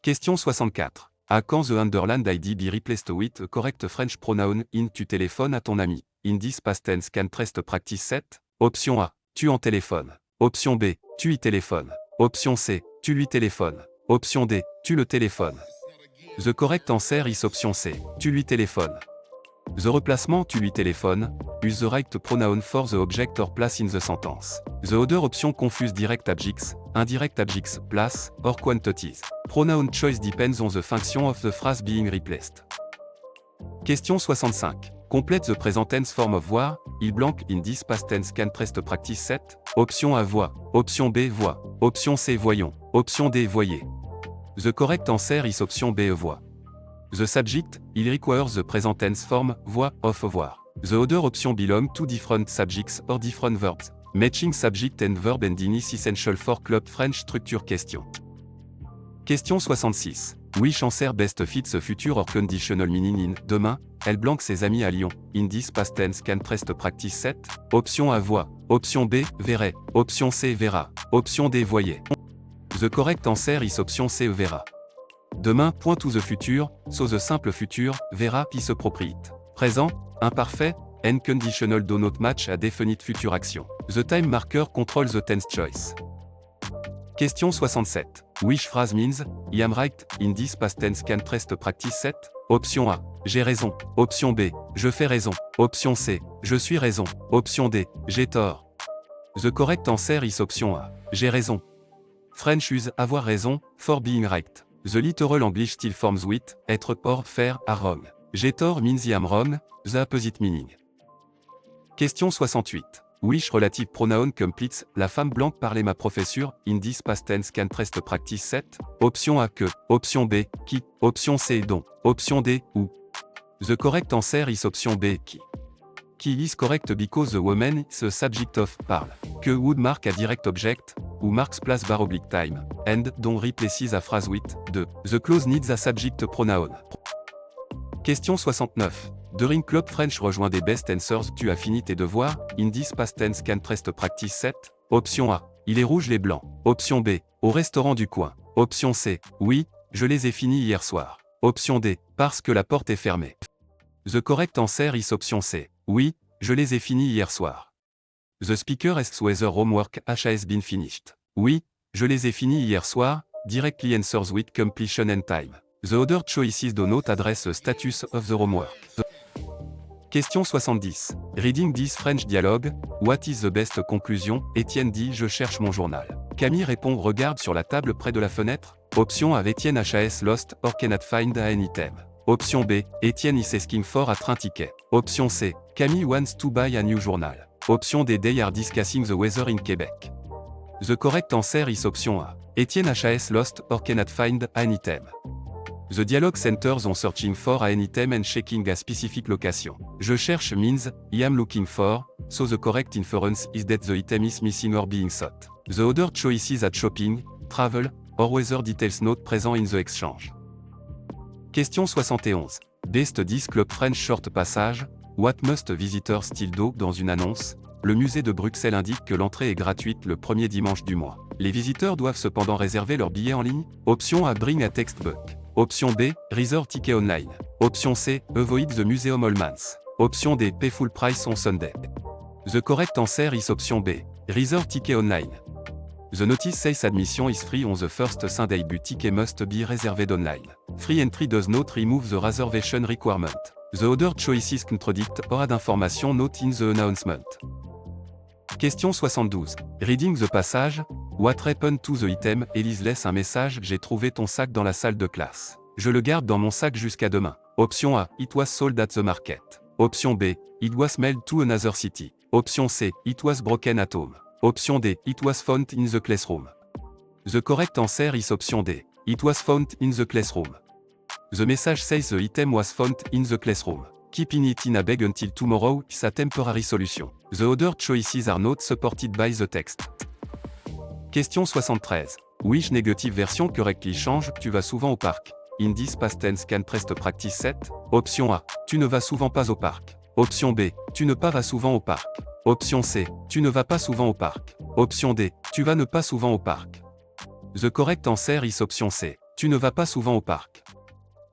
Question 64. À quand the underlined ID be replaced with a correct French pronoun in tu téléphones à ton ami? In this past tense can rest practice 7? Option A, tu en téléphones. Option B, tu y téléphones. Option C, tu lui téléphones. Option D, tu le téléphones. The correct answer is option C, tu lui téléphones. The replacement tu lui téléphones, use the right pronoun for the object or place in the sentence. The other option confuse direct objects, indirect objects, place, or quantities. Pronoun choice depends on the function of the phrase being replaced. Question 65. Complete the present tense form of voir, il blank in this past tense can rest practice 7? Option A, voit. Option B, voit. Option C, voyons. Option D, voyez. The correct answer is option B, voit. The subject, il requires the present tense form, voix, of voir. The other option belong to different subjects or different verbs. Matching subject and verb ending is essential for club French structure question. Question 66. Which answer best fits the future or conditional meaning in demain, elle blanque ses amis à Lyon. In this past tense can rest practice 7? Option A, voix. Option B, verrait. Option C, verra. Option D, voyez. The correct answer is option C, verra. Demain, point to the future, so the simple future, verra puis se propriété. Présent, imparfait, and conditional do not match a definite future action. The time marker controls the tense choice. Question 67. Which phrase means, I am right, in this past tense can rest practice 7? Option A, j'ai raison. Option B, je fais raison. Option C, je suis raison. Option D, j'ai tort. The correct answer is option A, j'ai raison. French use avoir raison, for being right. The literal English still forms with, être or, faire, are wrong. J'ai tort means I am wrong, the opposite meaning. Question 68. Which relative pronoun completes, la femme blanche parlait ma professure, in this past tense can rest practice 7? Option A que, option B, qui, option C dont, option D, où. The correct answer is option B, qui. Qui is correct because the woman is a subject of, parle. Que would mark a direct object, ou marks place bar oblique time, and, dont replaces a phrase with, 2. The clause needs a subject pronoun. Question 69. During Club French rejoint des best answers. Tu as fini tes devoirs? In this past tense can prest practice 7. Option A. Il est rouge les blancs. Option B. Au restaurant du coin. Option C. Oui, je les ai finis hier soir. Option D. Parce que la porte est fermée. The correct answer is option C. Oui, je les ai finis hier soir. The speaker asks whether homework has been finished. Oui, je les ai finis hier soir. Directly answers with completion and time. The other choices do not address the status of the homework. Question 70. Reading this French dialogue, what is the best conclusion? Étienne dit je cherche mon journal. Camille répond regarde sur la table près de la fenêtre. Option A. Étienne has lost or cannot find an item. Option B. Étienne is asking for a train ticket. Option C. Camille wants to buy a new journal. Option D. They are discussing the weather in Quebec. The correct answer is option A. Étienne has lost or cannot find an item. The dialogue centers on searching for an item and checking a specific location. Je cherche means, I am looking for, so the correct inference is that the item is missing or being sought. The other choices are shopping, travel, or weather details not present in the exchange. Question 71. Best 10 Club French Short Passage, what must visitors still do? Dans une annonce, le musée de Bruxelles indique que l'entrée est gratuite le premier dimanche du mois. Les visiteurs doivent cependant réserver leur billet en ligne. Option A. Bring a textbook. Option B. Reserve ticket online. Option C. Avoid the museum Allmans. Option D. Pay full price on Sunday. The correct answer is option B. Reserve ticket online. The notice says admission is free on the first Sunday but ticket must be reserved online. Free entry does not remove the reservation requirement. The other choices contradict or add information not in the announcement. Question 72. Reading the passage, what happened to the item? Élise laisse un message. J'ai trouvé ton sac dans la salle de classe. Je le garde dans mon sac jusqu'à demain. Option A. It was sold at the market. Option B. It was mailed to another city. Option C. It was broken at home. Option D. It was found in the classroom. The correct answer is option D. It was found in the classroom. The message says the item was found in the classroom. Keeping it in a bag until tomorrow is a temporary solution. The other choices are not supported by the text. Question 73. Which negative version correctly change? Tu vas souvent au parc. In this past tense can prest practice 7. Option A. Tu ne vas souvent pas au parc. Option B. Tu ne pas vas souvent au parc. Option C. Tu ne vas pas souvent au parc. Option D. Tu vas ne pas souvent au parc. The correct answer is option C. Tu ne vas pas souvent au parc.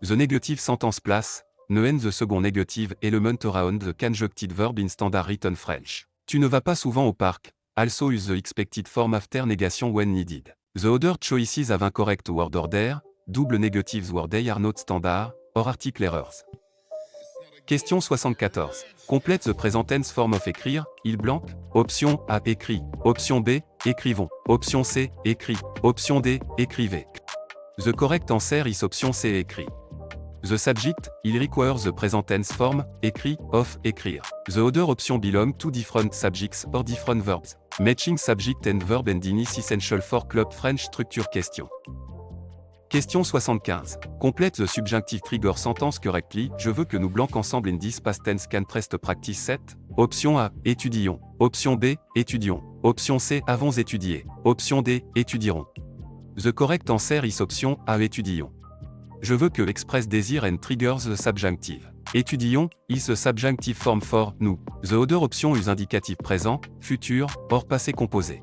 The negative sentence place, and the second negative element around the conjuncted verb in standard written French. Tu ne vas pas souvent au parc, also use the expected form after negation when needed. The other choices have incorrect word order, double negatives word they are not standard, or article errors. Question 74. Complète the present tense form of écrire, il blanc. Option A. Écrit. Option B. Écrivons. Option C. Écrit. Option D. Écrivez. The correct answer is option C. Écrit. The subject, il requires the present tense form, écrit, of, écrire. The other option belong to different subjects or different verbs. Matching subject and verb ending is essential for Club French structure question. Question 75. Complète the subjunctive trigger sentence correctly. Je veux que nous blancs ensemble in this past tense can prest practice 7. Option A. Étudions. Option B. Étudions. Option C. Avons étudié. Option D. Étudierons. The correct answer is option A. Étudions. Je veux que express desire and triggers the subjunctive. Étudions is the subjunctive form for nous. The other option is indicatif présent, futur, or passé composé.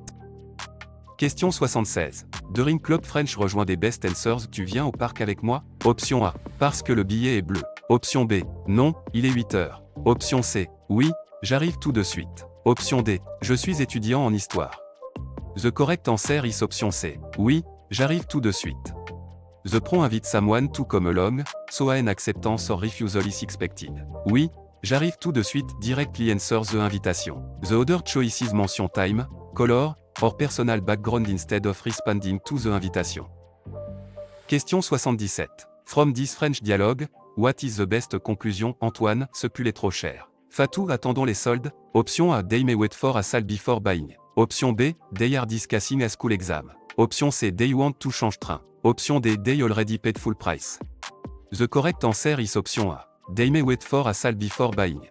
Question 76. During Club French rejoint des best answers. Tu viens au parc avec moi? Option A. Parce que le billet est bleu. Option B. Non, il est 8 heures. Option C. Oui, j'arrive tout de suite. Option D. Je suis étudiant en histoire. The correct answer is option C. Oui, j'arrive tout de suite. The pro invite someone to come along, so an acceptance or refusal is expected. Oui, j'arrive tout de suite. Directly answers the invitation. The other choices mention time, color, or personal background instead of responding to the invitation. Question 77. From this French dialogue, what is the best conclusion? Antoine, ce pull est trop cher. Fatou, attendons les soldes. Option A. They may wait for a sale before buying. Option B. They are discussing a school exam. Option C. They want to change train. Option D. They already paid full price. The correct answer is option A. They may wait for a sale before buying.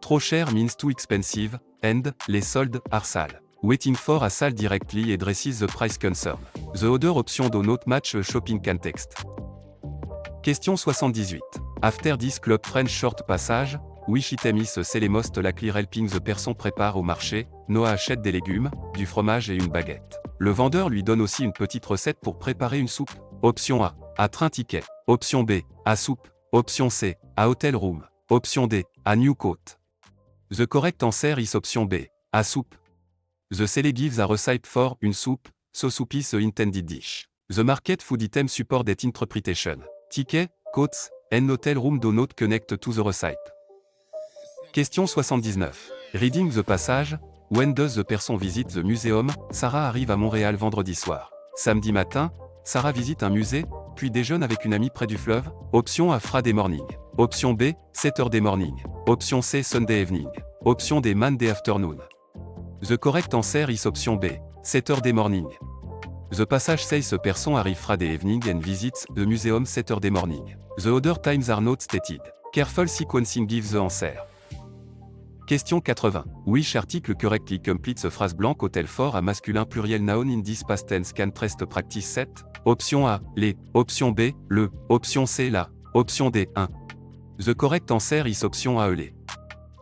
Trop cher means too expensive, and les soldes are sale. waiting for a sale directly addresses the price concern. The other option do not match a shopping context. Question 78. After this club French short passage, which item is most likely helping the person prépare au marché? Noah achète des légumes, du fromage et une baguette. Le vendeur lui donne aussi une petite recette pour préparer une soupe. Option A, à train ticket. Option B, à soupe. Option C, à hotel room. Option D, à new coat. The correct answer is option B, à soupe. The seller gives a recipe for une soupe, so soup is a intended dish. The market food item support that interpretation. Ticket, coats, and hotel room do not connect to the recipe. Question 79. Reading the passage. When does the person visit the museum? Sarah arrive à Montréal vendredi soir. Samedi matin, Sarah visite un musée, puis déjeune avec une amie près du fleuve. Option A, Friday morning. Option B, Saturday morning. Option C, Sunday evening. Option D, Monday afternoon. The correct answer is option B, Saturday morning. The passage says a person arrive Friday evening and visits the museum Saturday morning. The other times are not stated. Careful sequencing gives the answer. Question 80. Which article correctly completes a phrase blank hôtel fort à masculin pluriel noun in this past tense can prest practice 7? Option A, les. Option B, le. Option C, la. Option D, 1. The correct answer is option A, les.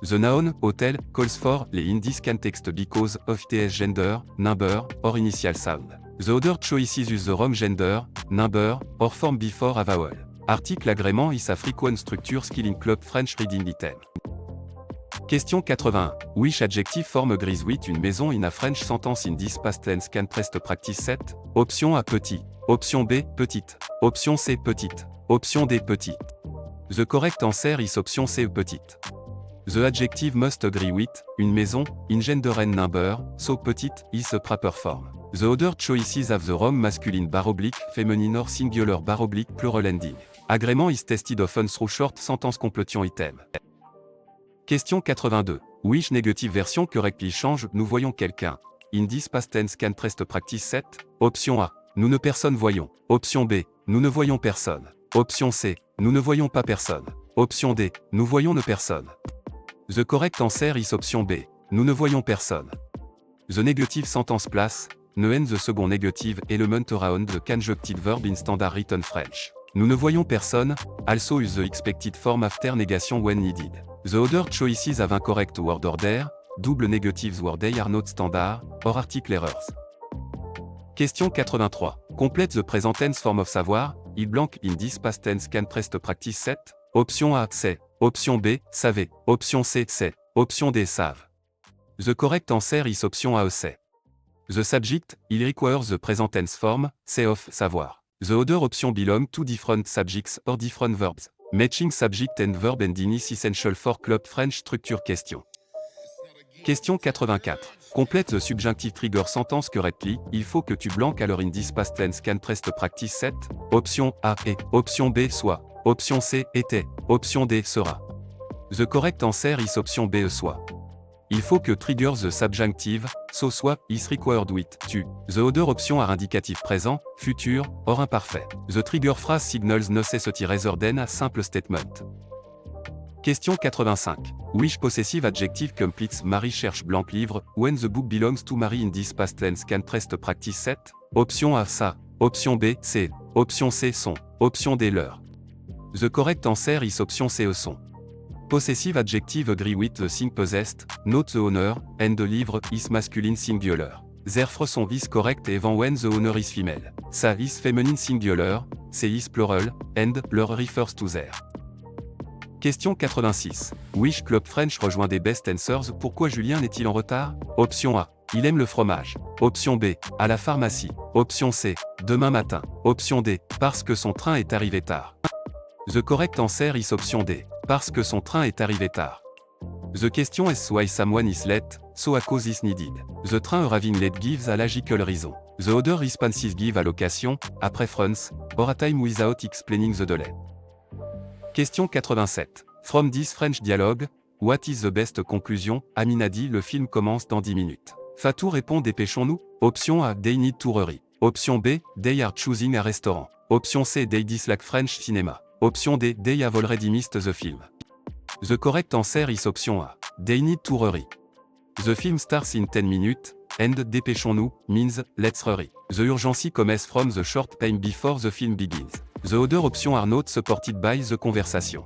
The noun, hotel, calls for, les in this context because of its gender, number, or initial sound. The other choices use the wrong gender, number, or form before a vowel. Article agrément is a frequent structure skill in club French reading item. Question 81. Which adjective form agrees with une maison in a French sentence in this past tense can prest practice 7? Option A, petit. Option B, petite. Option C, petite. Option D, petit. The correct answer is option C, petite. The adjective must agree with, une maison, in gender and number, so petite, is a proper form. The other choices have the wrong masculine bar oblique, feminine or singular bar oblique plural ending. Agrément is tested often through short sentence completion item. Question 82. Which negative version correctly change nous voyons quelqu'un? In this past tense can prest practice 7? Option A. Nous ne personne voyons. Option B. Nous ne voyons personne. Option C. Nous ne voyons pas personne. Option D. Nous voyons ne personne. The correct answer is option B. Nous ne voyons personne. The negative sentence place, ne and the second negative element around the conjunctive verb in standard written French. Nous ne voyons personne, also use the expected form after negation when needed. The other choices have incorrect word order, double negatives word they are not standard, or article errors. Question 83. Complete the present tense form of savoir, il blank in this past tense can prest practice 7? Option A, c'est. Option B, savez. Option C, c'est. Option D, savent. The correct answer is option A, c'est. The subject, il requires the present tense form, say of, savoir. The other option belong to different subjects or different verbs. Matching subject and verb ending is essential for club French structure question. Question 84. Complète the subjunctive trigger sentence correctly, il faut que tu blanques alors in this past tense can prest practice 7? Option A, et. Option B, soit. Option C, était. Option D, sera. The correct answer is option B, soit. Il faut que trigger the subjunctive, so soit, is required with, tu. The other option are indicatif présent, futur, or imparfait. The trigger phrase signals necessity rather than a simple statement. Question 85. Which possessive adjective completes Marie cherche blanc livre, when the book belongs to Marie in this past tense can prest practice 7? Option A, ça. Option B, c'est. Option C, son. Option D, leur. The correct answer is option C, son. Possessive adjective agree with the thing possessed, not the owner, and the livre is masculine singular. Therefore son is correct even when the owner is female. Sa is feminine singular, C is plural, and leur refers to their. Question 86. Which club French rejoint des best answers? Pourquoi Julien est-il en retard? Option A. Il aime le fromage. Option B. À la pharmacie. Option C. Demain matin. Option D. Parce que son train est arrivé tard. The correct answer is option D. Parce que son train est arrivé tard. The question is why someone is late, so a cause is needed. The train arriving late gives a logical reason. The other responses give a location, a preference, or a time without explaining the delay. Question 87. From this French dialogue, what is the best conclusion? Amina dit le film commence dans 10 minutes. Fatou répond dépêchons-nous. Option A, they need to hurry. Option B, they are choosing a restaurant. Option C, they dislike French cinema. Option D, they have already missed the film. The correct answer is option A. They need to hurry. The film starts in 10 minutes, and dépêchons-nous, means, let's hurry. The urgency comes from the short time before the film begins. The other option are not supported by the conversation.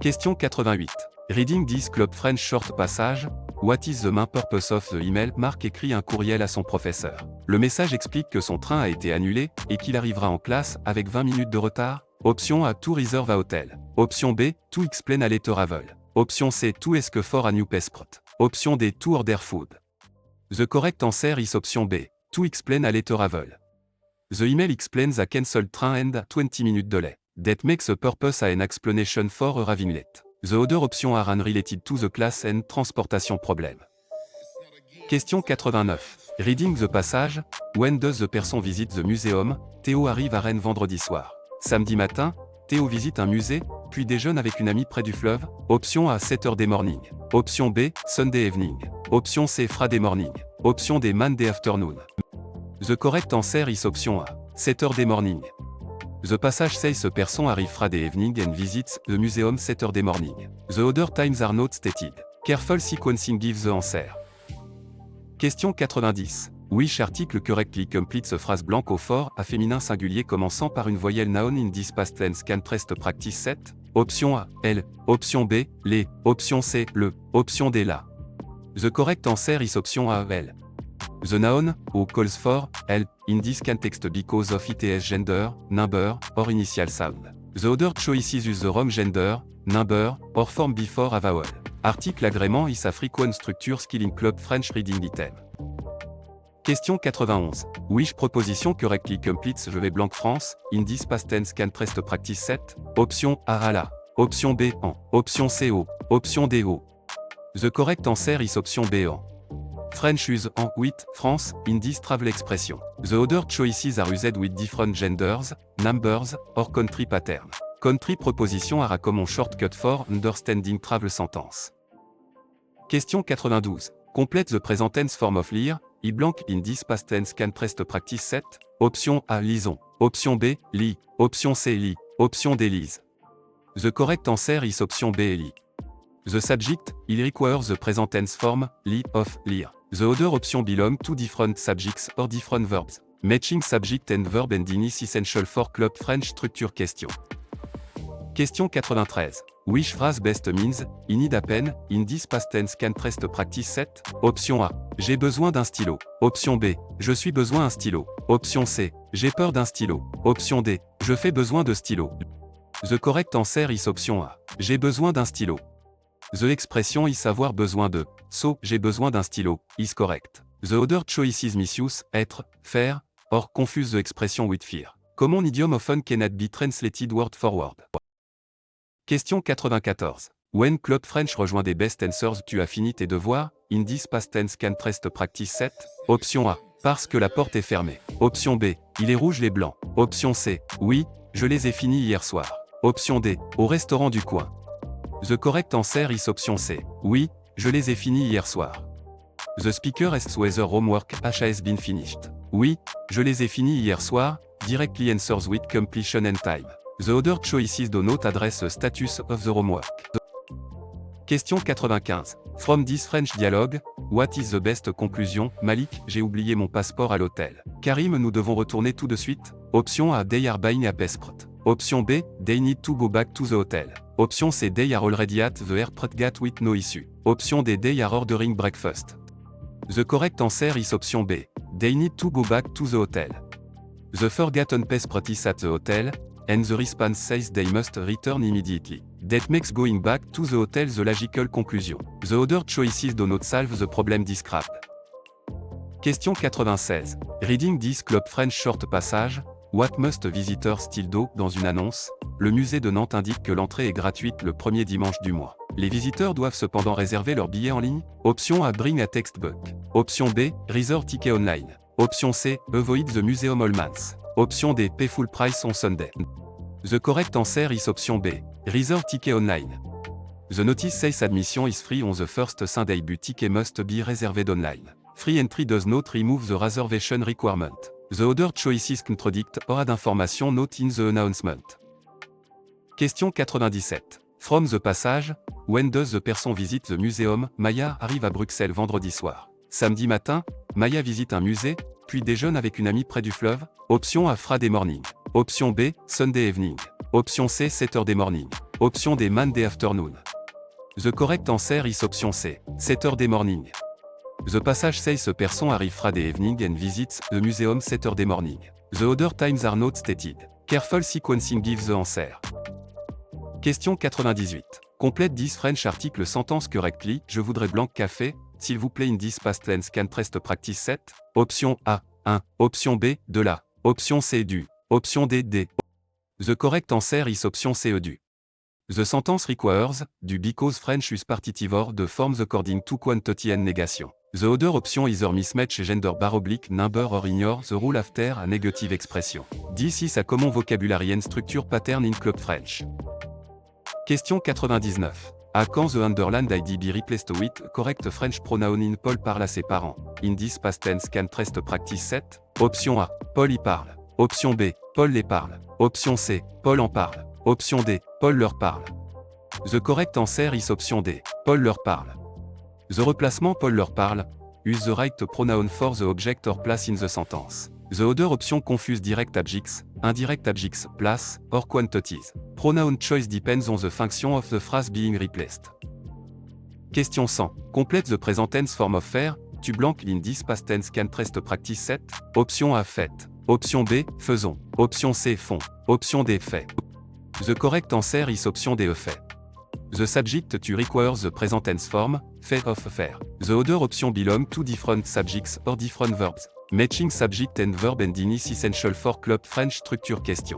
Question 88. Reading this club French short passage, what is the main purpose of the email? Marc écrit un courriel à son professeur. Le message explique que son train a été annulé et qu'il arrivera en classe avec 20 minutes de retard. Option A, to reserve a hotel. Option B, to explain a letter travel. Option C, to ask for a new passport. Option D, to order food. The correct answer is option B, to explain a letter travel. The email explains a cancelled train and 20 minute delay. That makes a purpose a an explanation for arriving late. The other option are unrelated to the class and transportation problem. Question 89. Reading the passage, when does the person visit the museum? Théo arrive à Rennes vendredi soir. Samedi matin, Théo visite un musée, puis déjeune avec une amie près du fleuve. Option A, Saturday morning. Option B, Sunday evening. Option C, Friday morning. Option D, Monday afternoon. The correct answer is option A, Saturday morning. The passage says a person arrive Friday evening and visits the museum Saturday morning. The other times are not stated. Careful sequencing gives the answer. Question 90. Which article correctly completes a phrase blanque au fort à féminin singulier commençant par une voyelle noun in this past tense can prest practice 7? Option A, elle. Option B, les. Option C, le. Option D, la. The correct answer is option A, elle. The noun, who calls for, help, in this context because of its gender, number, or initial sound. The other choices use the wrong gender, number, or form before a vowel. Article agrément is a frequent structure skill in club French reading item. Question 91. Which proposition correctly completes Je vais blanc France, in this past tense can prest practice 7? Option A, à la. Option B, en. Option C, au. Option D, au. The correct answer is option B, en. French use en with France in this travel expression. The other choices are used with different genders, numbers, or country pattern. Country proposition are a common shortcut for understanding travel sentence. Question 92. Complete the present tense form of lire, I blank in this past tense can prest practice 7? Option A, lisons. Option B, lis. Option C, lis. Option D, lise. The correct answer is option B, lis. The subject, il requires the present tense form, li, of, lire. The other option belong to different subjects or different verbs. Matching subject and verb ending is essential for club French structure question. Question 93. Which phrase best means, I need a pen, in this past tense can prest practice 7? Option A, j'ai besoin d'un stylo. Option B, je suis besoin d'un stylo. Option C, j'ai peur d'un stylo. Option D, je fais besoin de stylo. The correct answer is option A, j'ai besoin d'un stylo. The expression is avoir besoin de, so, j'ai besoin d'un stylo, is correct. The other choices misuse, être, faire, or confuse the expression with fear. Common idiom often cannot be translated word for word. Question 94. When Club French rejoint des best answers, tu as fini tes devoirs, in this past tense can prest practice 7? Option A, parce que la porte est fermée. Option B, il est rouge les blancs. Option C, oui, je les ai finis hier soir. Option D, au restaurant du coin. The correct answer is option C. Oui, je les ai finis hier soir. The speaker asks whether homework has been finished. Oui, je les ai finis hier soir, directly answers with completion and time. The other choices do not address the status of the homework. Question 95. From this French dialogue, what is the best conclusion? Malik, j'ai oublié mon passeport à l'hôtel. Karim, nous devons retourner tout de suite. Option A, they are buying a passport. Option B, they need to go back to the hotel. Option C, they are already at the airport gate with no issue. Option D, they are ordering breakfast. The correct answer is option B, they need to go back to the hotel. The forgotten passport is at the hotel, and the response says they must return immediately. That makes going back to the hotel the logical conclusion. The other choices do not solve the problem described. Question 96. Reading this club French short passage, what must visitors still do? Dans une annonce, le musée de Nantes indique que l'entrée est gratuite le premier dimanche du mois. Les visiteurs doivent cependant réserver leur billet en ligne. Option A, bring a textbook. Option B, reserve ticket online. Option C, avoid the museum all months. Option D, pay full price on Sunday. The correct answer is option B, reserve ticket online. The notice says admission is free on the first Sunday but ticket must be reserved online. Free entry does not remove the reservation requirement. The other choices contradict or add information not in the announcement. Question 97. From the passage, when does the person visit the museum? Maya arrive à Bruxelles vendredi soir. Samedi matin, Maya visite un musée, puis déjeune avec une amie près du fleuve. Option A, Friday morning. Option B, Sunday evening. Option C, Saturday morning. Option D, Monday afternoon. The correct answer is option C, Saturday morning. The passage says a person arrive Friday evening and visits the museum Saturday morning. The other times are not stated. Careful sequencing gives the answer. Question 98. Complète 10 French articles sentence correctly. Je voudrais blanc café, s'il vous plaît in this past tense can rest practice 7. Option A, 1. Option B, de la. Option C, du. Option D, des. The correct answer is option C, du. The sentence requires, du because French use partitive de forms according to quantity and negation. The other option either mismatch gender / number or ignore the rule after a negative expression. This is a common vocabulary and structure pattern in Club French. Question 99. À quand the underlined ID be replaced with correct French pronoun in Paul parle à ses parents? In this past tense can rest practice 7. Option A, Paul y parle. Option B, Paul les parle. Option C, Paul en parle. Option D, Paul leur parle. The correct answer is option D, Paul leur parle. The replacement Paul leur parle, use the right pronoun for the object or place in the sentence. The other option confuse direct adjectives, indirect adjectives, place, or quantities. Pronoun choice depends on the function of the phrase being replaced. Question 100. Complete the present tense form of faire, tu blank in this past tense can rest practice 7. Option A, fait. Option B, faisons. Option C, font. Option D, fait. The correct answer is option D, fait. The subject to requires the present tense form, fait of faire. The other option belong to different subjects or different verbs. Matching subject and verb and is essential for Club French structure question.